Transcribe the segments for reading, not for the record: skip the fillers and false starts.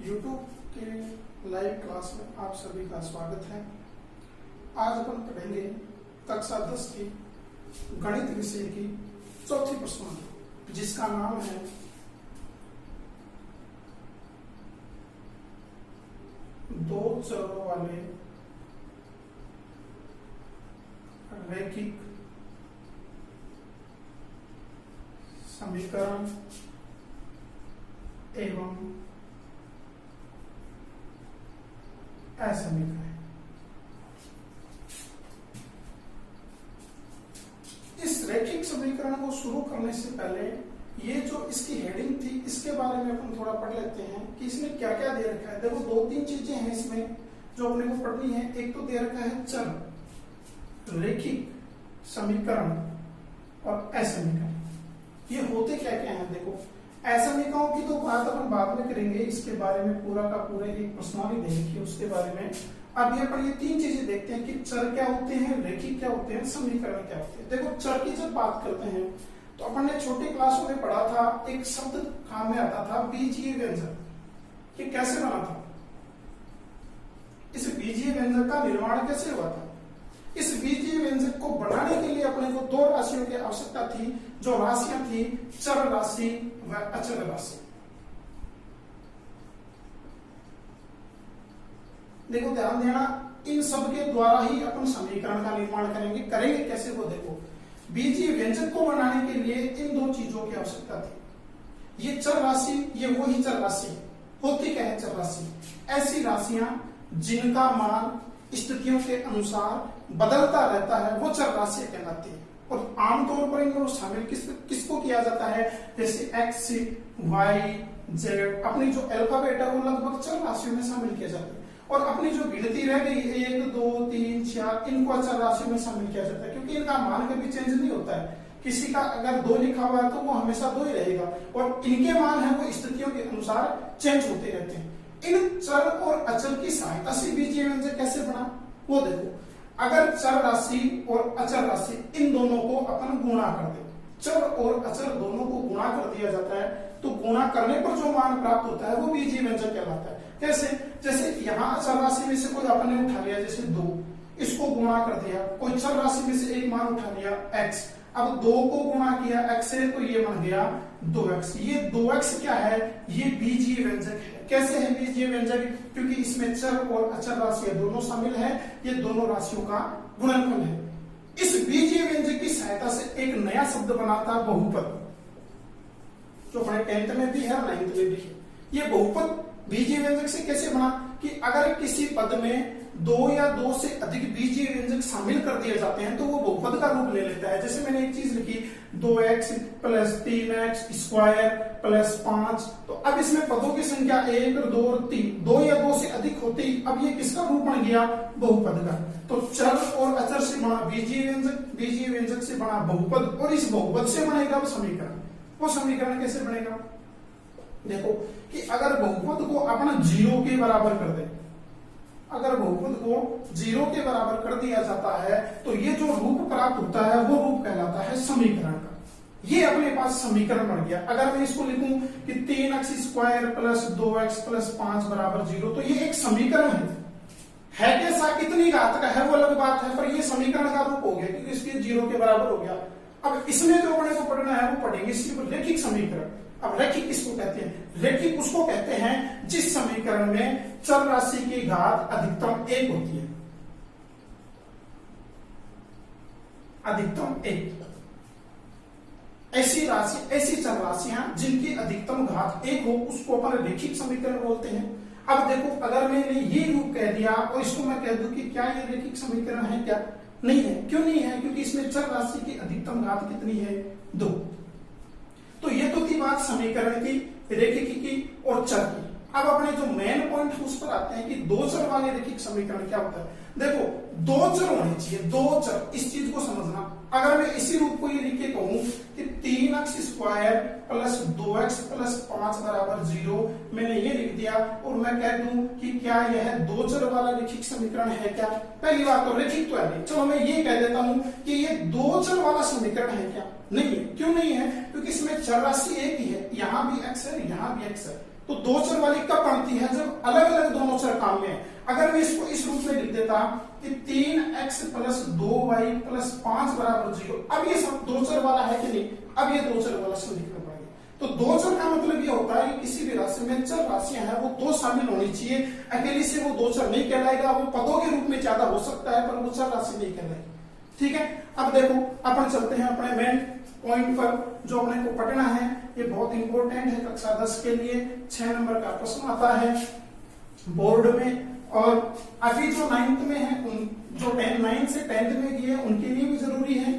YouTube के live class में आप सभी का स्वागत है। आज अपन पढ़ेंगे कक्षा 10 की गणित विषय की चौथी प्रश्न जिसका नाम है दो चरों वाले रैखिक समीकरण एवं असमीकरण। इस रैखिक समीकरण को शुरू करने से पहले ये जो इसकी हेडिंग थी इसके बारे में अपन थोड़ा पढ़ लेते हैं कि इसमें क्या क्या दे रखा है। देखो दो तीन चीजें हैं इसमें जो अपने को पढ़नी है। एक तो दे रखा है चर, रैखिक समीकरण और असमीकरण। ये होते क्या क्या हैं देखो। असमीकरणों की तो बात अपन बाद में करेंगे, इसके बारे में पूरा का पूरा एक प्रश्नावली दे रखी है उसके बारे में। अब ये पर ये तीन चीजें देखते हैं कि चर क्या होते हैं, रैखिक क्या होते हैं, समीकरण क्या होते हैं। देखो चर की जब बात करते हैं तो अपन ने छोटी क्लासों में पढ़ा था, एक शब्द काम में आता था बीजीय व्यंजक। ये कैसे बना था, इस बीजीय व्यंजक का निर्माण कैसे हुआ था। इस बीजीय व्यंजक को बनाने के लिए अपने को दो राशियों की आवश्यकता थी। जो राशियां थी चर राशि व अचर राशि। देखो ध्यान देना, इन सब के द्वारा ही अपन समीकरण का निर्माण करेंगे कैसे वो देखो। बीजीय व्यंजक को बनाने के लिए इन दो चीजों की आवश्यकता थी। ये चर राशि, ये वही चर राशि होती क्या है। चर राशि ऐसी राशियां जिनका मान स्थितियों के अनुसार बदलता रहता है, वो चर राशि कहलाती है। और आमतौर पर इनको शामिल किसको किया जाता है, जैसे एक्स, वाई, जेड। अपनी जो अल्फाबेट है वो लगभग चर राशियों में शामिल किया जाता है। और अपनी जो गिनती रह गई 1 2 3 4 इनको चर राशियों में शामिल किया जाता है, क्योंकि इनका मान कभी चेंज नहीं होता है। किसी का अगर 2 लिखा हुआ है तो वो हमेशा 2 ही रहेगा, और इनके मान है वो स्थितियों के अनुसार चेंज होते रहते हैं। इन चर और अचर की सहायता से बीजीय व्यंजक कैसे बना वो देखो। अगर चर राशि और अचर राशि इन दोनों को अपन गुणा कर दे, चर और अचर दोनों को गुणा कर दिया जाता है, तो गुणा करने पर जो मान प्राप्त होता है वो बीजीय व्यंजक कहलाता है। कैसे, जैसे यहाँ चर राशि में से कोई आपने उठा लिया जैसे 2, इसको गुणा कर दिया। कोई चर राशि में से एक मान उठा लिया x, अब 2 को गुणा किया x से तो ये बन गया 2x। ये 2x क्या है, ये बीजीय व्यंजक है। कैसे है बीजीय व्यंजक, क्योंकि इसमें चर और अचर राशियां दोनों शामिल है, ये दोनों राशियों का गुणनफल है। इस बीजीय व्यंजक की सहायता से एक नया शब्द बनाता बहुपद, जो हमारे 10th में भी है 9th में भी है। ये बहुपद बीजीय व्यंजक से कैसे बना कि अगर किसी पद में 2 या 2 से अधिक बीजीय व्यंजक शामिल कर दिए जाते हैं तो वो बहुपद का रूप ले लेता है। जैसे मैंने एक चीज लिखी 2x + 3x स्क्वायर + 5, तो अब इसमें पदों की संख्या 1 2 और 3, 2 या 2 से अधिक होते ही अब ये किसका रूप बन गया, बहुपद का। तो चर और अचर से बना बीजीय व्यंजक, बीजीय व्यंजक से बना बहुपद, और इस बहुपद से बनेगा वो समीकरण। वो समीकरण कैसे बनेगा देखो कि अगर बहुपद को अपन 0 के बराबर कर दे, अगर बहुपद को 0 के बराबर कर दिया जाता है तो ये जो रूप प्राप्त होता है वो रूप कहलाता है समीकरण का। ये अपने पास समीकरण बन गया। अगर मैं इसको लिखूं कि 3x स्क्वायर + 2x + 5 = 0, तो ये एक समीकरण है कैसा, कितनी घात का है वो अलग बात है, पर ये समीकरण का रूप हो गया क्योंकि इसके 0 के बराबर हो गया। अब इसमें जो अपने को पढ़ना है वो पढ़ेंगे सिर्फ रैखिक समीकरण। अब रैखिक किसको कहते हैं, रैखिक उसको कहते हैं जिस समीकरण में चर राशि की घात अधिकतम 1 होती है, अधिकतम 1। ऐसी राशि, ऐसी चर राशियां जिनकी अधिकतम घात 1 हो उसको अपन रैखिक समीकरण बोलते हैं। अब देखो अगर मैंने ये रूप कह दिया और इसको मैं कह दूं कि क्या ये रैखिक समीकरण है, क्या नहीं है। क्यों नहीं है, क्योंकि इसमें चर राशि की अधिकतम घात कितनी है, 2। तो ये तो थी बात समीकरण की, रैखिक की और चर की। अब अपने जो मेन पॉइंट उस पर आते हैं कि 2 चर वाले रैखिक समीकरण क्या होता है। देखो 2 चर होने चाहिए, 2 चर, इस चीज को समझना। अगर मैं इसी रूप को ये लिख के कहूं कि 3x स्क्वायर + 2x + 5 = 0, मैंने ये लिख दिया और मैं कह दूं कि क्या यह 2 चर वाला रैखिक समीकरण है क्या। पहली बात तो रैखिक तो है नहीं, चलो मैं ये कह देता हूं कि ये 2 चर वाला समीकरण है क्या, नहीं है। क्यों नहीं है, क्योंकि इसमें चर राशि एक ही है। यहाँ यहाँ भी x है, यहाँ भी x है, तो दो चर वाली कब बनती है? जब अलग अलग दोनों चर काम में है। अगर मैं इसको इस रूप में लिख देता कि 3x प्लस 2y प्लस 5 बराबर 0, अब ये सब दो चर वाला है कि नहीं? अब ये दो चर वाला समीकरण बन गया। तो दो चर का मतलब ये होता है कि किसी भी राशि में चर राशियां हैं वो दो शामिल होनी चाहिए। अकेली से वो दो चर नहीं कहलाएगा, वो पदों के रूप में ज्यादा हो सकता है पर वो चर राशि नहीं कहलाएगी। ठीक है, अब देखो अपन चलते हैं अपने मेन पॉइंट पर जो अपने को पढ़ना है। ये बहुत इंपॉर्टेंट है कक्षा 10 के लिए। 6 नंबर का प्रश्न आता है बोर्ड में, और अभी जो 9th में है, जो 9th से 10th में गए उनके लिए भी जरूरी है,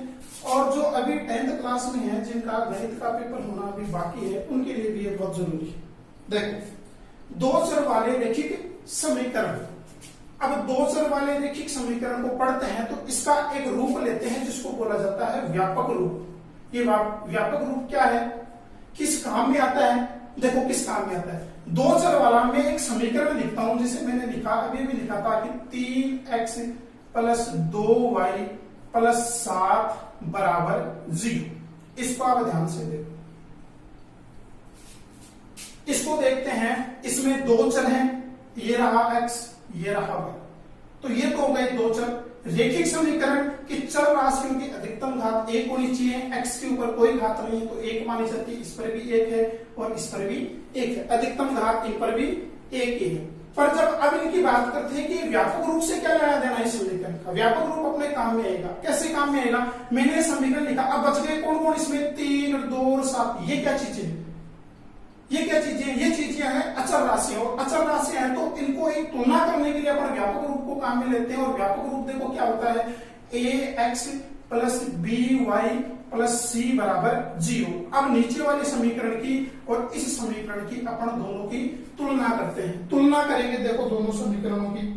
और जो अभी 10th क्लास में है जिनका गणित का पेपर होना अभी बाकी है उनके लिए भी ये बहुत जरूरी है। देखो, दो चर वाले रैखिक समीकरण। अब दो चर वाले रैखिक समीकरण को पढ़ते हैं तो इसका एक रूप लेते हैं जिसको बोला जाता है व्यापक रूप। ये व्यापक रूप क्या है, किस काम में आता है? देखो किस काम में आता है। दो चर वाला मैं एक समीकरण लिखता हूं, जिसे मैंने लिखा अभी भी लिखा था कि 3x प्लस 2y प्लस 7 बराबर 0। इसको आप ध्यान से देखो, इसको देखते हैं। इसमें दो चर हैं, ये रहा x, ये रहा y, तो ये तो हो गए दो चर। रैखिक समीकरण की चर राशियों की अधिकतम घात 1 होनी चाहिए। x के ऊपर कोई घात नहीं है तो 1 मानी जाती है, इस पर भी 1 है और इस पर भी 1 है, अधिकतम घात इन पर भी 1 ही है। पर जब अब इनकी बात करते हैं कि व्यापक रूप से क्या लेना देना है समीकरण का, व्यापक रूप अपने काम में आएगा। कैसे काम में आएगा? मैंने समीकरण लिखा, अब बच गए कौन कौन इसमें? 3, 2 और 7। ये क्या चीजें हैं? ये क्या चीजें? ये चीजें हैं अचर राशियां, और अचर राशियां हैं तो इनको एक तुलना करने के लिए अपन व्यापक रूप को काम में लेते हैं। और व्यापक रूप देखो क्या होता है, ax plus by plus c बराबर 0। अब नीचे वाले समीकरण की और इस समीकरण की अपन दोनों की तुलना करते हैं। तुलना करेंगे, देखो दोनों समीकरणों की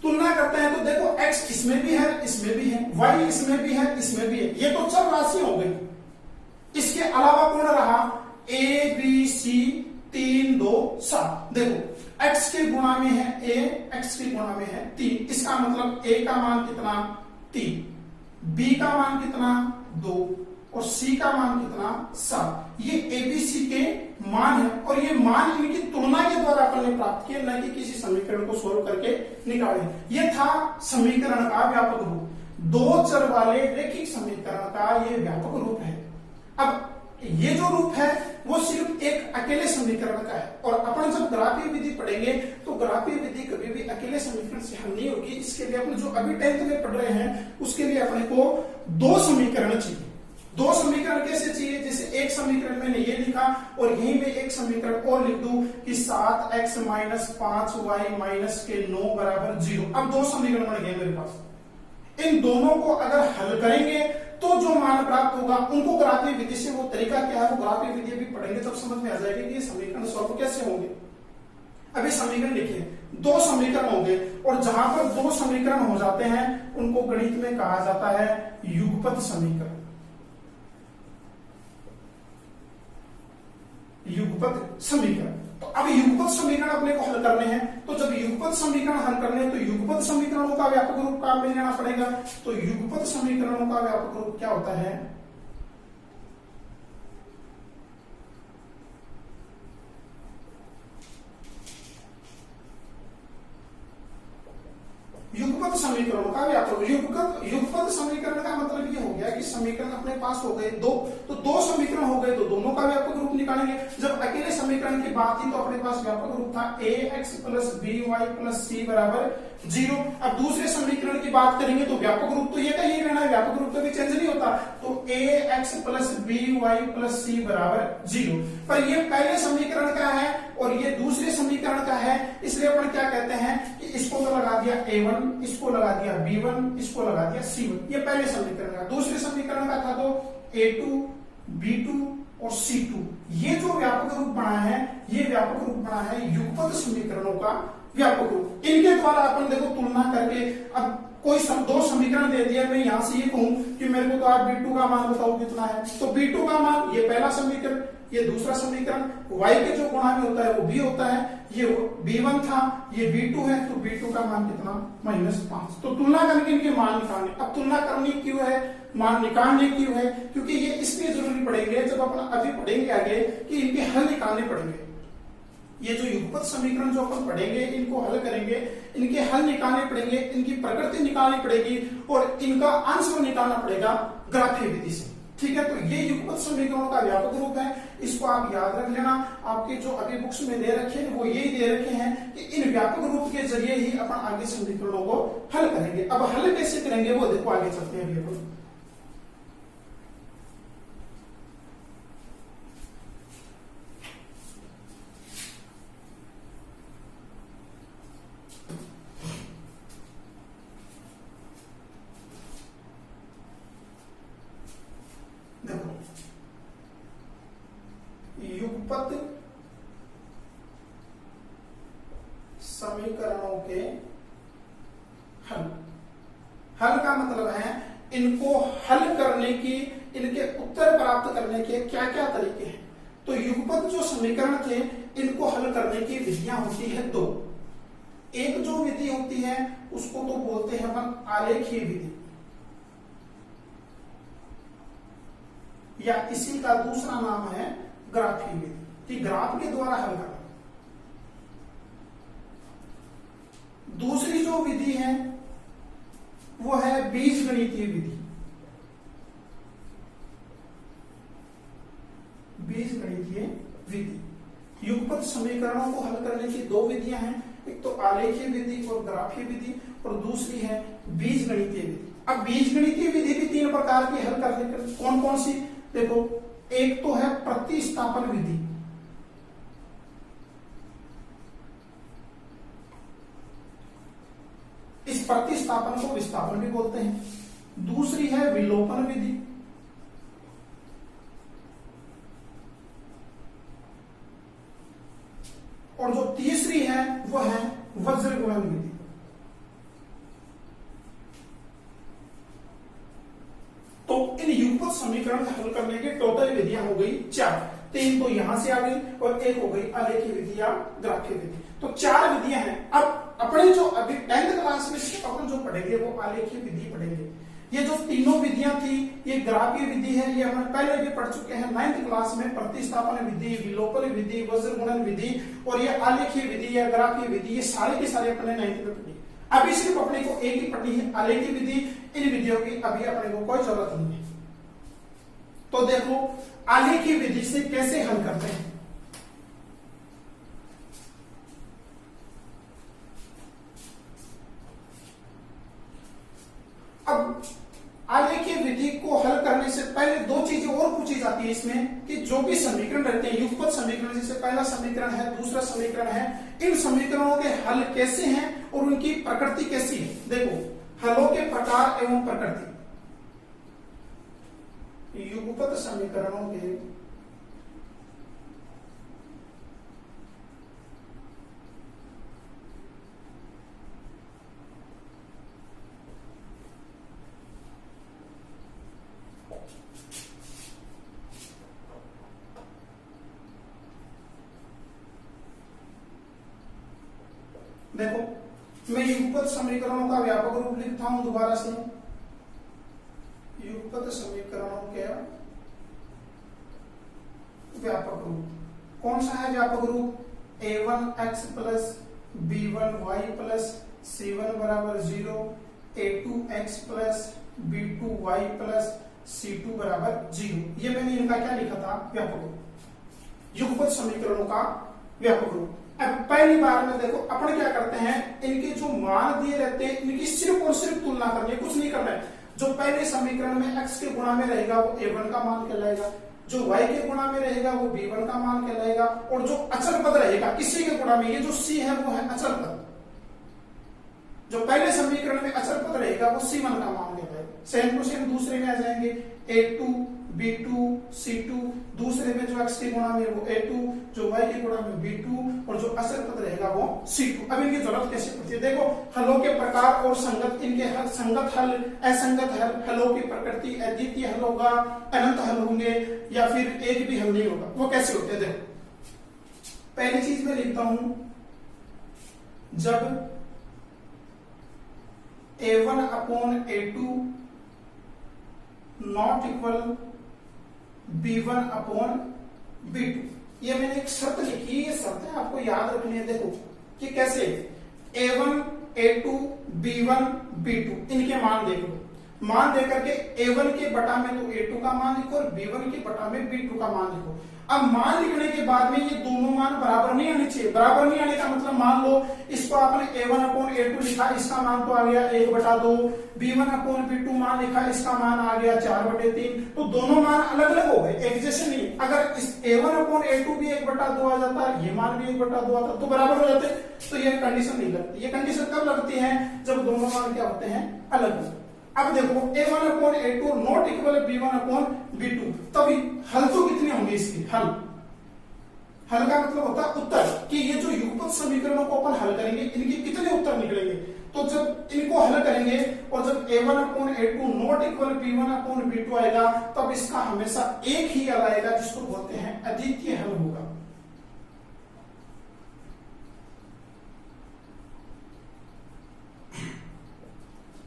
तुलना करते हैं तो देखो x इसमें भी है, इसमें भी है, y इसमें भी है, इसमें भी है। ये तो चर राशि हो गई। इसके अलावा कौन रहा? a b c 3, 2, 7। देखो x के गुणा में है a, x के गुणा में है 3। इसका मतलब a का मान कितना? 3, b का मान कितना? 2 और c का मान कितना? 7। ये abc के मान है और ये मान इनकी तुलना के द्वारा अपन ने प्राप्त किए, न कि किसी समीकरण को सोल्व करके निकाले। ये था समीकरण का व्यापक रूप। दो चर वाले रैखिक समीकरण का ये व्यापक रूप है। अब ये जो रूप है वो सिर्फ एक अकेले समीकरण का है, और अपन जब ग्राफीय विधि पढ़ेंगे तो ग्राफीय विधि कभी भी अकेले समीकरण से हल नहीं होगी। इसके लिए अपन जो अभी 10th में पढ़ रहे हैं उसके लिए अपने को दो समीकरण चाहिए। दो समीकरण कैसे चाहिए? जैसे एक समीकरण मैंने ये लिखा और यहीं में एक समीकरण और लिख दूं कि 7x माइनस 5y माइनस के 9 बराबर 0। अब दो समीकरण बन गए मेरे पास। इन दोनों को अगर हल करेंगे तो जो मान प्राप्त होगा उनको ग्राफीय विधि से, वो तरीका क्या है वो ग्राफीय विधि भी पढ़ेंगे तब समझ में आ जाएगा कि ये समीकरण सॉल्व कैसे होंगे। अभी समीकरण लिखिए, दो समीकरण होंगे और जहां पर दो समीकरण हो जाते हैं उनको गणित में कहा जाता है युगपत समीकरण। युगपत समीकरण। तो अब युगपत समीकरण अपने को हल करने हैं, तो जब युगपत समीकरण हल करने हैं तो युगपत समीकरणों का व्यापक रूप काम में लेना पड़ेगा। तो युगपत समीकरणों का व्यापक रूप क्या होता है? युगपत समीकरणों का व्यापक। युगपत समीकरण का मतलब ये हो गया कि समीकरण अपने पास हो गए दो, तो दो समीकरण हो गए तो दोनों का व्यापक रूप निकालेंगे। जब अकेले समीकरण की बात थी तो अपने पास व्यापक रूप था ax plus by plus c बराबर 0। अब दूसरे समीकरण की बात करेंगे तो व्यापक रूप तो ये का ही रहना है, व्यापक रूप कभी चेंज नहीं होता। तो ax plus by plus c बराबर 0। पर ये पहले समीकरण का है और ये दूसरे समीकरण का है, इसलिए अपन क्या कहते हैं कि इसको तो लगा दिया a1, इसको लगा दिया b1, इसको लगा दिया c1। ये पहले समीकरण का। दूसरे समीकरण का था तो a2, b2 और c2। ये जो व्यापक रूप बना है ये व्यापक रूप बना है युगपत समीकरणों का व्यापक रूप। इनके द्वारा अपन देखो तुलना करके, अब कोई दो समीकरण दे दिया, मैं यहां से ये कहूं कि मेरे को तो आप b2 का मान बताओ कितना है, तो b2 का मान ये पहला समीकरण, ये दूसरा समीकरण, y के जो गुणा में होता है वो b होता है, ये b1 था, ये b2 है, तो b2 का मान कितना -5। तो तुलना करके इनके मान निकालने। अब तुलना करनी क्यों है, मान निकालने क्यों है, क्योंकि ये इसलिए जरूरी पड़ेंगे जब अपन अभी पढ़ेंगे आगे कि इनके हल निकालने पड़ेंगे। ये जो युगपत समीकरण जो अपन पढ़ेंगे इनको हल करेंगे, इनके हल निकालने पड़ेंगे, इनकी प्रकृति निकालनी पड़ेगी और इनका अंश निकालना पड़ेगा ग्राफीय विधि से। ठीक है, तो ये युगपत समीकरणों का व्यापक रूप है, इसको आप याद रख लेना। आपके जो अभी बुक्स में दे रखे हैं वो यही दे रखे हैं कि इन व्यापक रूप के जरिए ही अपन आगे समीकरणों को हल करेंगे। अब हल कैसे करेंगे वो देखो, आगे चलते हैं अभी अपन। देखो, युगपत समीकरणों के हल। हल का मतलब है इनको हल करने की, इनके उत्तर प्राप्त करने के क्या क्या तरीके हैं। तो युगपत जो समीकरण थे इनको हल करने की विधियां होती है दो। एक जो विधि होती है उसको तो बोलते हैं अपन आलेखीय विधि, या इसी का दूसरा नाम है ग्राफीय विधि, कि ग्राफ के द्वारा हल करना। दूसरी जो विधि है वो है बीजगणितीय विधि। बीजगणितीय विधि। युगपत समीकरणों को हल करने की दो विधियां हैं, एक तो आलेखीय विधि और ग्राफीय विधि, और दूसरी है बीजगणितीय विधि। अब बीजगणितीय विधि भी तीन प्रकार की हल करने की, कौन कौन सी देखो, एक तो है प्रतिस्थापन विधि। इस प्रतिस्थापन को विस्थापन भी बोलते हैं। दूसरी है विलोपन विधि, और जो तीसरी है वो है वज्र गुणन विधि। तो इन युगपत समीकरण हल करने की टोटल विधियां हो गई 4। 3 तो यहां से आ गई और एक हो गई आलेखीय विधि या ग्राफीय विधि। तो 4 विधियां हैं। अब अपने जो अभी 10th क्लास में अपन जो पढ़ेंगे वो आलेखीय विधि पढ़ेंगे। ये जो तीनों विधियां थी, ये ग्राफीय विधि है, ये हम पहले भी पढ़ चुके हैं 9th क्लास में। प्रतिस्थापन विधि, विलोपन विधि, वज्र गुणन विधि और ये आलेखीय विधि या ग्राफीय विधि, ये सारे के सारे अपने 9th में पढ़ी। अभी सिर्फ अपने को एक ही पढ़नी है, आलेखीय विधि। इन विधियों की अभी अपने को कोई जरूरत नहीं है। तो देखो आलेखीय विधि से कैसे हल करते हैं। अब आलेखीय विधि को हल करने से पहले दो चीजें और पूछी जाती है इसमें, कि जो भी समीकरण रहते हैं युगपत समीकरण, जैसे पहला समीकरण है, दूसरा समीकरण है, इन समीकरणों के हल कैसे हैं और उनकी प्रकृति कैसी है। देखो, हलों के प्रकार एवं प्रकृति। युगपत समीकरणों के देखो, मैं युगपत समीकरणों का व्यापक रूप लिखता हूं दोबारा से। युगपत समीकरणों के व्यापक रूप कौन सा है? व्यापक रूप a1x plus b1y plus c1 बराबर 0, a2x plus b2y plus c2 बराबर 0। ये मैंने इनका क्या लिखा था? व्यापक रूप। युगपत समीकरणों का व्यापक रूप। अब पहली बार में देखो अपन क्या करते हैं, इनके जो मान दिए रहते हैं इनकी सिर्फ और सिर्फ तुलना करनी है, कुछ नहीं करना है। जो पहले समीकरण में x के गुणा में रहेगा वो a1 का मान कहलाएगा, जो y के गुणा में रहेगा वो b1 का मान कहलाएगा, और जो अचल पद रहेगा इसी के गुणा में, ये जो c है वो है अचल पद। जो पहले समीकरण में अचल पद रहेगा वो c1 का मान कहलाएगा। सेम टू सेम दूसरे में आ जाएंगे, a2 B2 C2, दूसरे में जो x की गुणा में वो A2, जो y की गुणा में B2 और जो अचर पद रहेगा वो C2। अब इनकी जरूरत कैसे पड़ती है, देखो हलों के प्रकार और संगत, इनके हल, संगत हल, असंगत हल, हलों की प्रकृति, अद्वितीय हल होगा, अनंत हल होंगे या फिर एक भी हल नहीं होगा। वो कैसे होते हैं, देखो पहली चीज मैं लिखता हूं, जब A1 upon A2 not equal B1 upon B2, ये मैंने एक शर्त लिखी, ये शर्त है आपको याद रखनी है। देखो कि कैसे A1 A2 B1 B2 इनके मान देख लो, मान देकर के A1 के बटा में तो A2 का मान लिखो और B1 के बटा में B2 का मान लिखो। अब मान लिखने के बाद में ये दोनों मान बराबर नहीं आने चाहिए। बराबर नहीं आने का मतलब, मान लो इसको आपने A1 अपॉन A2 लिखा, इसका मान तो आ गया 1/2, B1 अपॉन B2 मान लिखा, इसका मान आ गया 4/3, तो दोनों मान अलग अलग हो गए, एक जैसे नहीं। अगर इस A1 अपॉन A2 भी 1/2 आ जाता, ये मान भी 1/2 आता तो बराबर हो जाते, तो ये कंडीशन नहीं लगती। ये कंडीशन कब लगती है, जब दोनों मान क्या होते हैं, अलग। अब देखो A1 upon A2 not equal B1 upon B2, तभी हल तो कितने होंगे इसके, हल का मतलब होता है उत्तर, कि ये जो युगपत समीकरणों को अपन हल करेंगे इनके कितने उत्तर निकलेंगे। तो जब इनको हल करेंगे और जब A1 upon A2 not equal B1 upon B2 आएगा, तब इसका हमेशा एक ही हल आएगा, जिसको बोलते हैं अद्वितीय हल होगा।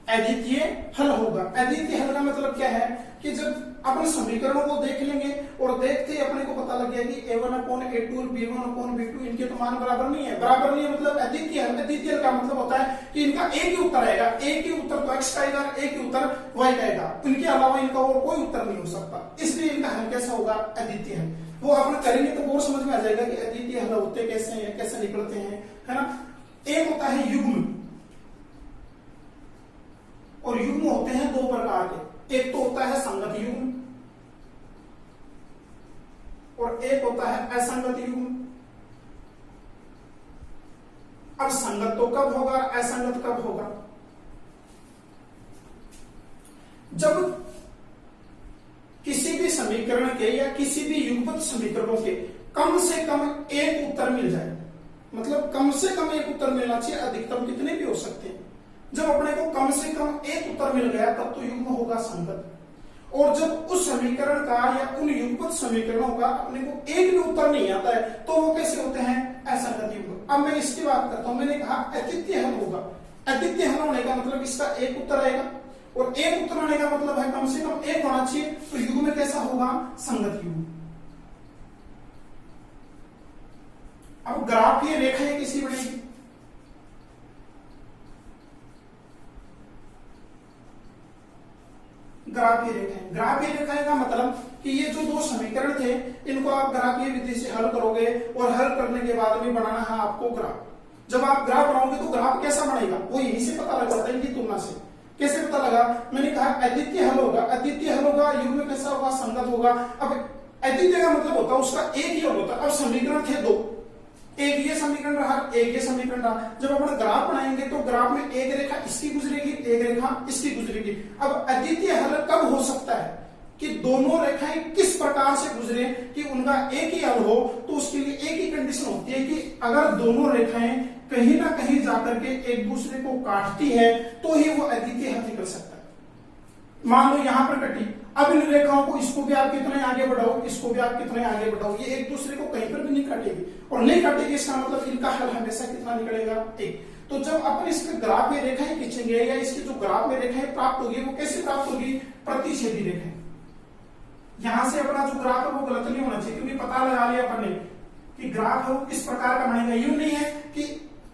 अद्वितीय हल होगा। अद्वितीय हल का मतलब क्या है, कि जब अपन समीकरणों को देख लेंगे और देखते ही अपने को पता लग गया कि A1 अपॉन A2 और B1 अपॉन B2 इनके तो मान बराबर नहीं है। बराबर नहीं है मतलब अद्वितीय हल। अद्वितीय हल का मतलब होता है कि इनका एक ही उत्तर आएगा, एक ही उत्तर तो x का आएगा, एक ही उत्तर y का आएगा, इनके अलावा इनका और कोई उत्तर नहीं हो सकता। इसलिए इनका हल कैसा होगा, अद्वितीय हल। वो अपन करेंगे तो और समझ में आ जाएगा कि अद्वितीय हल होते कैसे हैं, कैसे निकलते हैं, है ना। एक होता है युग्म, और युग्म होते हैं दो प्रकार के, एक तो होता है संगत युग्म और एक होता है असंगत युग्म। अब संगत तो कब होगा, असंगत कब होगा, जब किसी भी समीकरण के या किसी भी युगपत समीकरणों के कम से कम एक उत्तर मिल जाए। मतलब कम से कम एक उत्तर मिलना चाहिए, अधिकतम कितने भी हो सकते हैं। जब अपने को कम से कम एक उत्तर मिल गया तब तो युग्म होगा संगत। और जब उस समीकरण का या उन युगपत समीकरणों का अपने को एक भी उत्तर नहीं आता है, तो वो कैसे होते हैं, असंगत युग्म। अब मैं इसकी बात करता हूं, मैंने कहा अद्वितीय हल होगा। अद्वितीय हल होने का मतलब इसका एक उत्तर आएगा, और एक उत्तर आने का मतलब है कम से कम एक होना चाहिए, तो युग्म में कैसा होगा, संगत युग्म। अब ग्राफ ये रेखाएं किसी बनेगी, ग्राफीय रेखाएं। ग्राफीय रेखाएं का मतलब कि ये जो दो समीकरण थे इनको आप ग्राफीय विधि से हल करोगे, और हल करने के बाद में बनाना है आपको ग्राफ। जब आप ग्राफ बनाओगे तो ग्राफ कैसा बनेगा, वो यहीं से पता लग जाता है इनकी तुलना से। कैसे पता लगा, मैंने कहा अद्वितीय हल होगा। अद्वितीय हल होगा, युग्म कैसा होगा, संगत होगा। अब अद्वितीय का मतलब होता है उसका एक ही हल होता है। अब समीकरण थे दो, एक ये समीकरण रहा, एक ये समीकरण रहा। जब अपन ग्राफ बनाएंगे तो ग्राफ में एक रेखा इसकी गुजरेगी, एक रेखा इसकी गुजरेगी। अब अद्वितीय हल कब हो सकता है, कि दोनों रेखाएं किस प्रकार से गुजरे कि उनका एक ही हल हो। तो उसके लिए एक ही कंडीशन होती है कि अगर दोनों रेखाएं कहीं ना कहीं जाकर के एक दूसरे को काटती है तो ही वो अद्वितीय हल निकल सकता है। मान लो यहां पर कटी, अब इन रेखाओं को, इसको भी आप कितने आगे बढ़ाओ, इसको भी आप कितने आगे बढ़ाओ, ये एक दूसरे को कहीं पर भी नहीं काटेगी। और नहीं काटेगी इसका मतलब इनका हल हमेशा कितना निकलेगा, एक। तो जब अपन इसके ग्राफ में रेखाएं खींचेंगे या इसके जो ग्राफ में रेखाएं प्राप्त होगी वो कैसे प्राप्त होगी, प्रतिच्छेदी रेखाएं। यहां से अपना जो ग्राफ है वो गलत नहीं होना चाहिए, क्योंकि पता लगा लिया अपन ने कि ग्राफ है वो किस प्रकार का बनेगा। यूं नहीं है कि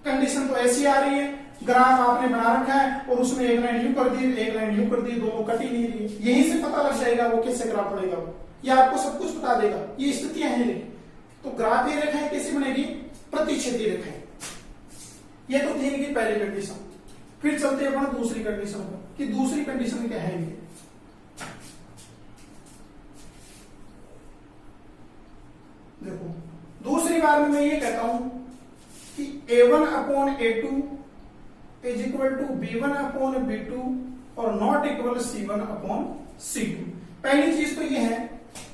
कंडीशन तो ऐसी आ रही है, ग्राफ आपने बना रखा है और उसमें एक लाइन यूं कर दी, एक लाइन यूं कर दी, दोनों कट ही नहीं रही। यहीं से पता लग जाएगा वो कैसे ग्राफ बनेगा, ये आपको सब कुछ बता देगा। ये स्थितियां हैं। तो ग्राफीय रेखाएं कैसी बनेगी, प्रतिच्छेदी रेखाएं। ये तो थी इनकी पहली कंडीशन। फिर चलते हैं अपन दूसरी कंडीशन पर, कि दूसरी कंडीशन क्या है इनकी। देखो दूसरी बार में मैं ये कहता हूं कि A1 upon A2 is equal to B1 upon B2 और not equal C1 upon C2। पहली चीज तो यह है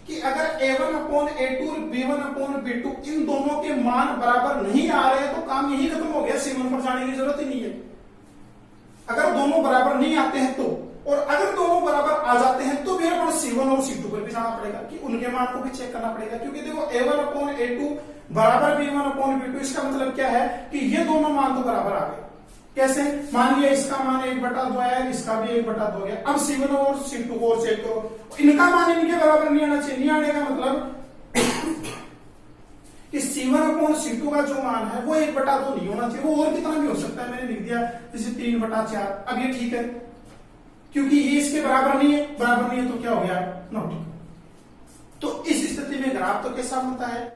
कि अगर a1 अपॉन a2 और b1 अपॉन b2 इन दोनों के मान बराबर नहीं आ रहे तो काम यही खत्म हो गया, c1 पर जाने की जरूरत ही नहीं है। अगर दोनों बराबर नहीं आते हैं तो, और अगर दोनों बराबर आ जाते हैं तो फिर अपन c1 और c2 पर भी जाना पड़ेगा कि उनके मान को भी चेक करना पड़ेगा, क्योंकि देखो a1 अपॉन a2 बराबर b1 अपॉन b2, इसका मतलब क्या है कि ये दोनों मान तो बराबर आ गए। कैसे? मान लिया इसका मान 1/2 है, इसका भी 1/2 गया। अब c1 और c2 को चेक करो, इनका मान इनके बराबर नहीं आना चाहिए। नहीं आने का मतलब कि c1 अपॉन c2 का जो मान है वो 1/2 नहीं होना चाहिए, वो और कितना भी हो सकता है। मैंने लिख दिया जैसे 3/4। अब ये ठीक है क्योंकि ये इसके बराबर नहीं है, बराबर नहीं है तो क्या हो गया, नॉट इक्वल। तो इस स्थिति में ग्राफ तो कैसा बनता है?